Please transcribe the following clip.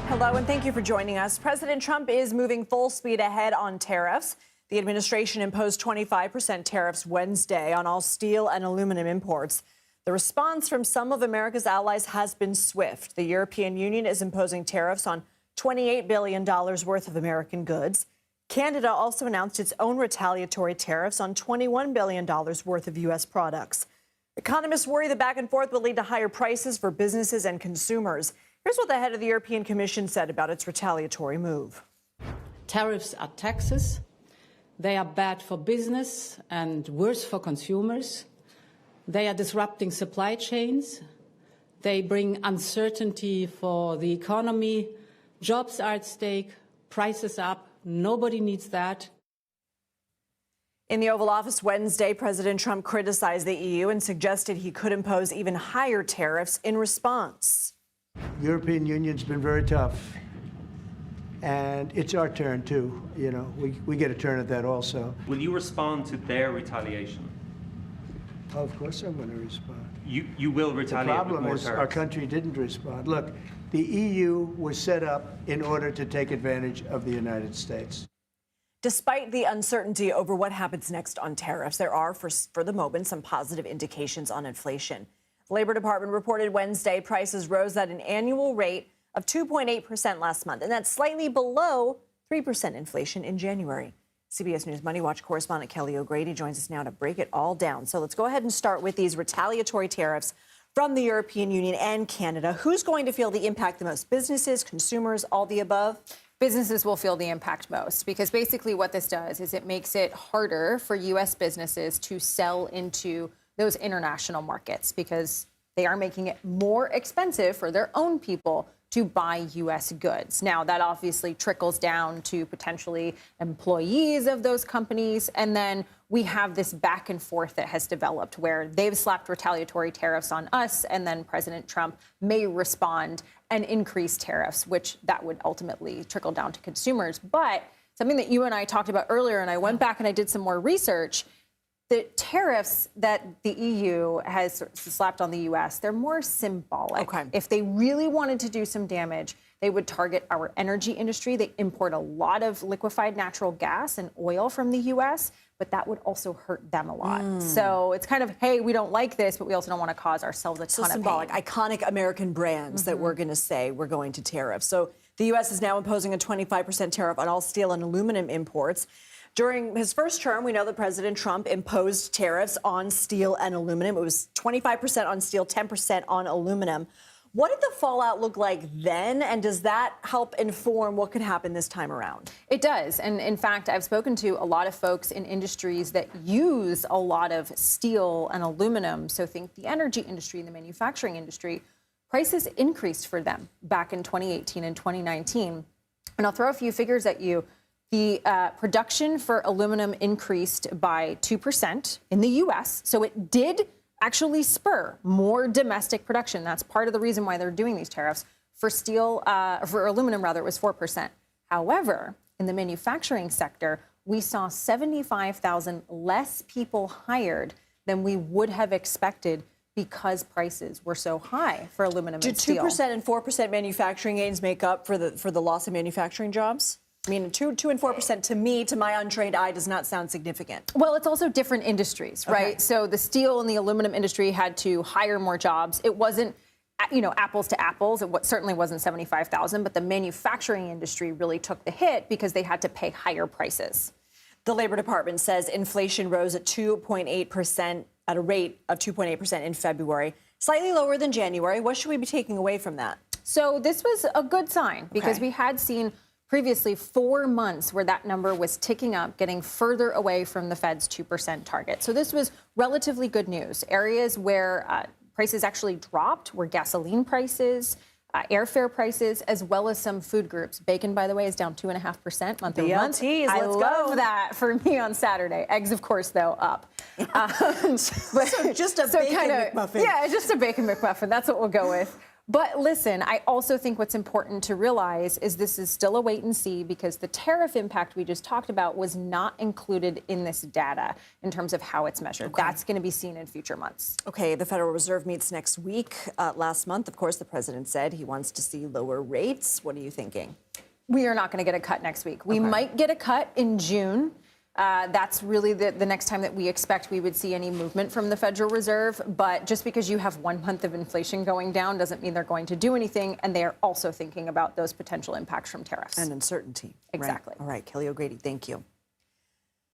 Hello, and thank you for joining us. President Trump is moving full speed ahead on tariffs. The administration imposed 25% tariffs Wednesday on all steel and aluminum imports. The response from some of America's allies has been swift. The European Union is imposing tariffs on $28 billion worth of American goods. Canada also announced its own retaliatory tariffs on $21 billion worth of U.S. products. Economists worry the back and forth will lead to higher prices for businesses and consumers. Here's what the head of the European Commission said about its retaliatory move. Tariffs are taxes. They are bad for business and worse for consumers. They are disrupting supply chains. They bring uncertainty for the economy. Jobs are at stake, prices up. Nobody needs that. In the Oval Office Wednesday, President Trump criticized the EU and suggested he could impose even higher tariffs in response. European Union's been very tough, and it's our turn too. You know, we get a turn at that also. Will you respond to their retaliation? Of course I'm going to respond. You will retaliate with more The problem is tariffs. our country didn't respond. Look, the EU was set up in order to take advantage of the United States. Despite the uncertainty over what happens next on tariffs, there are, for the moment, some positive indications on inflation. The Labor Department reported Wednesday prices rose at an annual rate of 2.8% last month, and that's slightly below 3% inflation in January. CBS News MoneyWatch correspondent Kelly O'Grady joins us now to break it all down. So let's go ahead and start with these retaliatory tariffs from the European Union and Canada. Who's going to feel the impact the most? Businesses, consumers, all the above? Businesses will feel the impact most, because basically what this does is it makes it harder for U.S. businesses to sell into those international markets, because they are making it more expensive for their own people to buy U.S. goods. Now, that obviously trickles down to potentially employees of those companies. And then we have this back and forth that has developed where they've slapped retaliatory tariffs on us, and then President Trump may respond and increase tariffs, which that would ultimately trickle down to consumers. But something that you and I talked about earlier, and I went back and I did some more research, the tariffs that the EU has slapped on the U.S., they're more symbolic. Okay. If they really wanted to do some damage, they would target our energy industry. They import a lot of liquefied natural gas and oil from the U.S., but that would also hurt them a lot. So it's kind of, hey, we don't like this, but we also don't want to cause ourselves a ton of symbolic, pain. iconic American brands that we're going to say we're going to tariff. So the U.S. is now imposing a 25% tariff on all steel and aluminum imports. During his first term, we know that President Trump imposed tariffs on steel and aluminum. It was 25% on steel, 10% on aluminum. What did the fallout look like then, and does that help inform what could happen this time around? It does. And in fact, I've spoken to a lot of folks in industries that use a lot of steel and aluminum. So think the energy industry, the manufacturing industry. Prices increased for them back in 2018 and 2019. And I'll throw a few figures at you. The production for aluminum increased by 2% in the U.S., so it did actually spur more domestic production. That's part of the reason why they're doing these tariffs. For steel, for aluminum, rather, it was 4%. However, in the manufacturing sector, we saw 75,000 less people hired than we would have expected because prices were so high for aluminum and steel. Do 2% and 4% manufacturing gains make up for the loss of manufacturing jobs? I mean, 2 and 4% to me, to my untrained eye, does not sound significant. Well, it's also different industries, right? Okay. So the steel and the aluminum industry had to hire more jobs. It wasn't, apples to apples. It certainly wasn't 75,000, but the manufacturing industry really took the hit because they had to pay higher prices. The Labor Department says inflation rose at 2.8%, at a rate of 2.8% in February, slightly lower than January. What should we be taking away from that? So this was a good sign because Okay. we had seen previously 4 months where that number was ticking up, getting further away from the Fed's 2% target. So this was relatively good news. Areas where prices actually dropped were gasoline prices, airfare prices, as well as some food groups. Bacon, by the way, is down 2.5% month over month. BLTs, I let's love go. that for me on Saturday. Eggs, of course, though, up. So just a bacon McMuffin. Yeah, just a bacon McMuffin. That's what we'll go with. But listen, I also think what's important to realize is this is still a wait and see, because the tariff impact we just talked about was not included in this data in terms of how it's measured. Okay. That's going to be seen in future months. Okay, the Federal Reserve meets next week. Last month, of course, the president said he wants to see lower rates. What are you thinking? We are not going to get a cut next week. We might get a cut in June. That's really the next time that we expect we would see any movement from the Federal Reserve. But just because you have 1 month of inflation going down doesn't mean they're going to do anything. And they are also thinking about those potential impacts from tariffs. And uncertainty. Exactly. Right. All right, Kelly O'Grady, thank you.